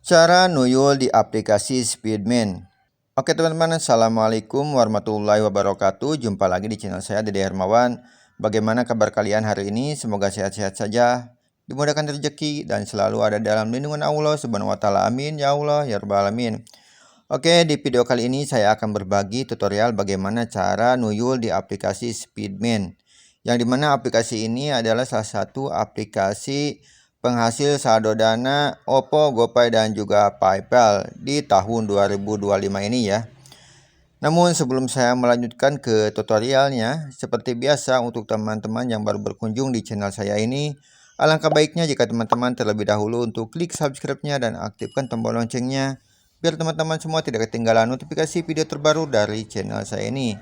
Cara nuyul di aplikasi Speedman. Oke teman-teman, Assalamualaikum warahmatullahi wabarakatuh. Jumpa lagi di channel saya, Dede Hermawan. Bagaimana kabar kalian hari ini? Semoga sehat-sehat saja, dimudahkan rezeki, dan selalu ada dalam lindungan Allah Subhanahu wa Ta'ala. Amin ya Allah ya Rabbal Alamin. Oke, di video kali ini saya akan berbagi tutorial bagaimana cara nuyul di aplikasi Speedman. Yang dimana aplikasi ini adalah salah satu aplikasi penghasil saldo dana OPPO, GoPay, dan juga PayPal di tahun 2025 ini ya. Namun sebelum saya melanjutkan ke tutorialnya, seperti biasa untuk teman-teman yang baru berkunjung di channel saya ini, alangkah baiknya jika teman-teman terlebih dahulu untuk klik subscribe-nya dan aktifkan tombol loncengnya, biar teman-teman semua tidak ketinggalan notifikasi video terbaru dari channel saya ini.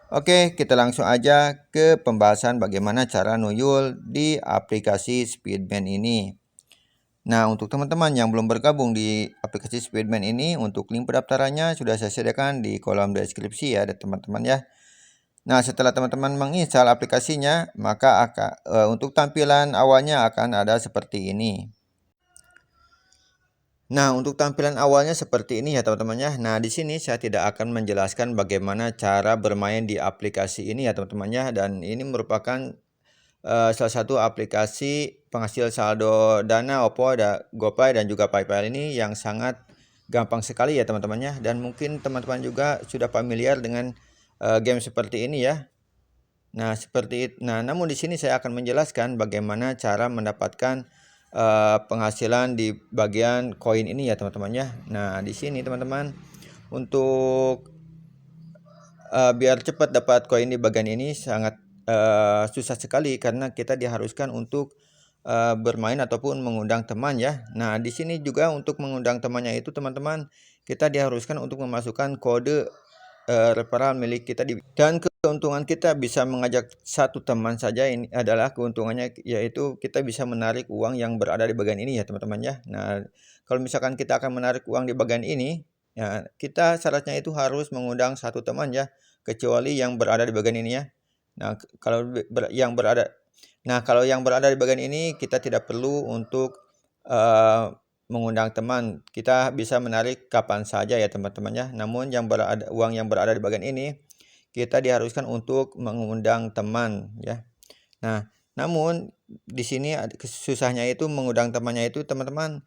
Oke, kita langsung aja ke pembahasan bagaimana cara nuyul di aplikasi Speedman ini. Nah, untuk teman-teman yang belum bergabung di aplikasi Speedman ini, untuk link pendaftarannya sudah saya sediakan di kolom deskripsi ya, teman-teman ya. Nah, setelah teman-teman menginstal aplikasinya, maka untuk tampilan awalnya akan ada seperti ini. Nah, untuk tampilan awalnya seperti ini ya teman-teman ya. Nah, di sini saya tidak akan menjelaskan bagaimana cara bermain di aplikasi ini ya teman-teman ya. Dan ini merupakan salah satu aplikasi penghasil saldo dana OPPO, GoPay, dan juga PayPal ini yang sangat gampang sekali ya teman-teman ya. Dan mungkin teman-teman juga sudah familiar dengan game seperti ini ya. Nah, namun di sini saya akan menjelaskan bagaimana cara mendapatkan penghasilan di bagian koin ini ya teman-teman ya. Nah, di sini teman-teman untuk biar cepat dapat koin di bagian ini sangat susah sekali karena kita diharuskan untuk bermain ataupun mengundang teman ya. Nah, di sini juga untuk mengundang temannya itu teman-teman kita diharuskan untuk memasukkan kode referral milik kita dan keuntungan kita bisa mengajak satu teman saja. Ini adalah keuntungannya, yaitu kita bisa menarik uang yang berada di bagian ini ya teman-teman ya. Nah, kalau misalkan kita akan menarik uang di bagian ini ya, kita syaratnya itu harus mengundang satu teman ya, kecuali yang berada di bagian ini ya. Nah, kalau yang berada di bagian ini kita tidak perlu untuk mengundang teman, kita bisa menarik kapan saja ya teman-teman ya. Namun uang yang berada di bagian ini kita diharuskan untuk mengundang teman ya. Nah, namun di sini susahnya itu mengundang temannya itu teman-teman,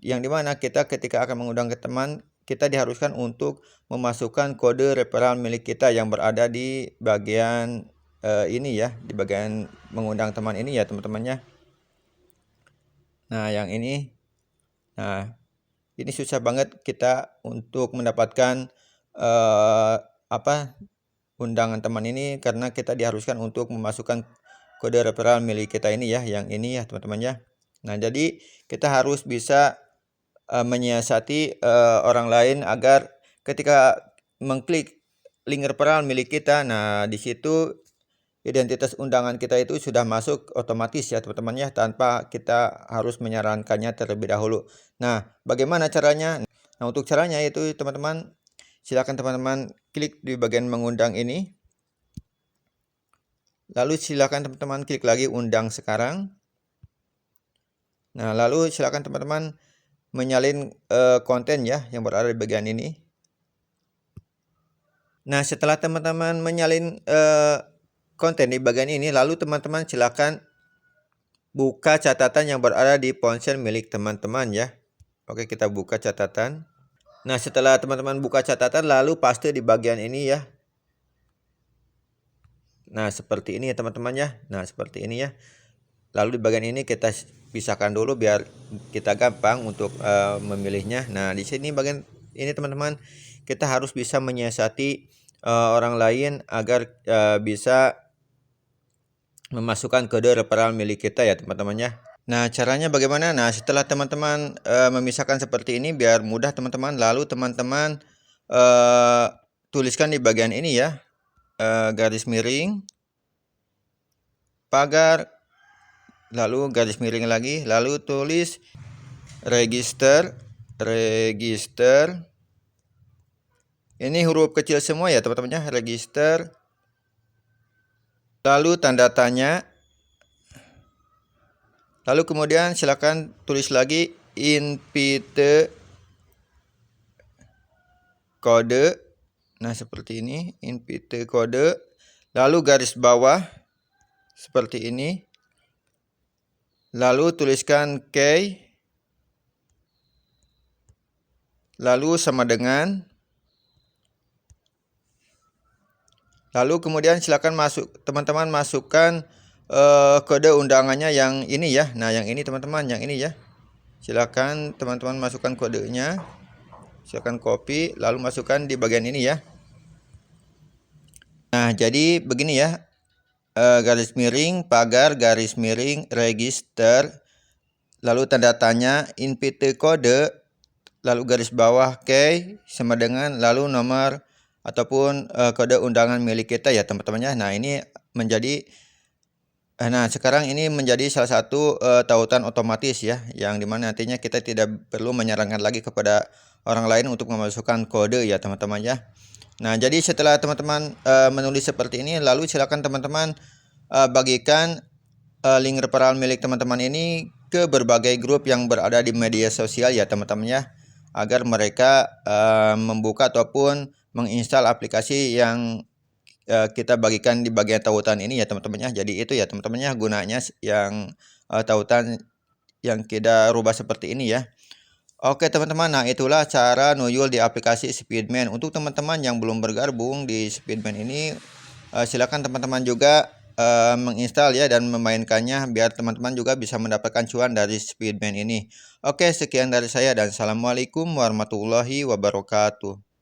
yang dimana kita ketika akan mengundang ke teman, kita diharuskan untuk memasukkan kode referral milik kita yang berada di bagian ini ya, di bagian mengundang teman ini ya teman-teman ya. Nah, yang ini. Nah, ini susah banget kita untuk mendapatkan undangan teman ini karena kita diharuskan untuk memasukkan kode referral milik kita ini ya, yang ini ya teman-teman ya. Nah, jadi kita harus bisa menyiasati orang lain agar ketika mengklik link referral milik kita, nah di situ identitas undangan kita itu sudah masuk otomatis ya teman-teman ya, tanpa kita harus menyarankannya terlebih dahulu. Nah, bagaimana caranya? Nah, untuk caranya itu teman-teman, silakan teman-teman klik di bagian mengundang ini. Lalu silakan teman-teman klik lagi undang sekarang. Nah, lalu silakan teman-teman menyalin konten ya yang berada di bagian ini. Nah, setelah teman-teman menyalin konten di bagian ini, lalu teman-teman silakan buka catatan yang berada di ponsel milik teman-teman ya. Oke, kita buka catatan. Nah, setelah teman-teman buka catatan, lalu paste di bagian ini ya. Nah, seperti ini ya teman-teman ya. Nah, seperti ini ya. Lalu di bagian ini kita pisahkan dulu biar kita gampang untuk memilihnya. Nah, di sini bagian ini teman-teman, kita harus bisa menyiasati orang lain agar bisa memasukkan kode referral milik kita ya teman-teman ya. Nah, caranya bagaimana? Nah, setelah teman-teman memisahkan seperti ini biar mudah teman-teman, lalu teman-teman tuliskan di bagian ini ya, garis miring, pagar, lalu garis miring lagi, lalu tulis register. Ini huruf kecil semua ya teman-teman ya, register. Lalu tanda tanya. Lalu kemudian silakan tulis lagi invite kode. Nah, seperti ini, invite kode. Lalu garis bawah seperti ini. Lalu tuliskan key. Lalu sama dengan. Lalu kemudian silakan teman-teman masukkan kode undangannya yang ini ya. Nah, yang ini teman-teman, yang ini ya. Silakan teman-teman masukkan kodenya. Silakan copy lalu masukkan di bagian ini ya. Nah, jadi begini ya. Garis miring pagar garis miring register, lalu tanda tanya invite kode, lalu garis bawah key sama dengan lalu nomor ataupun kode undangan milik kita ya teman-teman ya. Nah, ini menjadi sekarang ini menjadi salah satu tautan otomatis ya, yang dimana nantinya kita tidak perlu menyarankan lagi kepada orang lain untuk memasukkan kode ya teman-teman ya. Nah, jadi setelah teman-teman menulis seperti ini, lalu silakan teman-teman bagikan link referral milik teman-teman ini ke berbagai grup yang berada di media sosial ya teman-teman ya, agar mereka membuka ataupun menginstal aplikasi yang kita bagikan di bagian tautan ini ya teman-teman ya. Jadi itu ya teman-teman ya gunanya yang tautan yang kita rubah seperti ini ya. Oke teman-teman, nah itulah cara nuyul di aplikasi Speedman. Untuk teman-teman yang belum bergabung di Speedman ini, silakan teman-teman juga menginstal ya dan memainkannya biar teman-teman juga bisa mendapatkan cuan dari Speedman ini. Oke, sekian dari saya dan assalamualaikum warahmatullahi wabarakatuh.